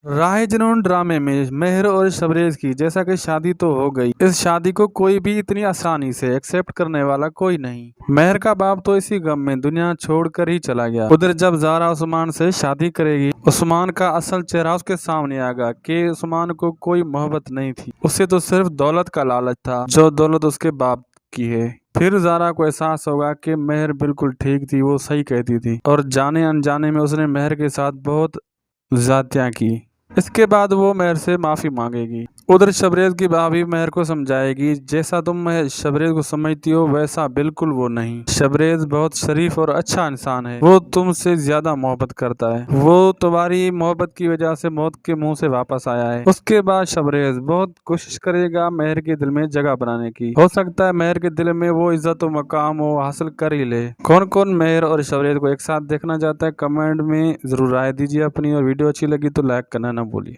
राहे जुनून ड्रामे में मेहर और शबरेज की जैसा कि शादी तो हो गई, इस शादी को कोई भी इतनी आसानी से एक्सेप्ट करने वाला कोई नहीं। मेहर का बाप तो इसी गम में दुनिया छोड़कर ही चला गया। उधर जब ज़ारा उस्मान से शादी करेगी, उस्मान का असल चेहरा उसके सामने आएगा कि उस्मान को कोई मोहब्बत नहीं थी, उसे तो सिर्फ दौलत का लालच था, जो दौलत उसके बाप की है। फिर ज़ारा को एहसास होगा कि मेहर बिल्कुल ठीक थी, वो सही कहती थी, और जाने अनजाने में उसने मेहर के साथ बहुत ज्यादतियां की। इसके बाद वो मेहर से माफी मांगेगी। उधर शबरेज की भाभी मेहर को समझाएगी, जैसा तुम शबरेज को समझती हो वैसा बिल्कुल वो नहीं। शबरेज बहुत शरीफ और अच्छा इंसान है, वो तुमसे ज्यादा मोहब्बत करता है, वो तुम्हारी मोहब्बत की वजह से मौत के मुंह से वापस आया है। उसके बाद शबरेज बहुत कोशिश करेगा मेहर के दिल में जगह बनाने की। हो सकता है मेहर के दिल में वो इज्जत और मकाम वो हासिल कर ही ले। कौन कौन मेहर और शबरेज को एक साथ देखना चाहता है, कमेंट में जरूर राय दीजिए अपनी, और वीडियो अच्छी लगी तो लाइक करना ना भूलिए।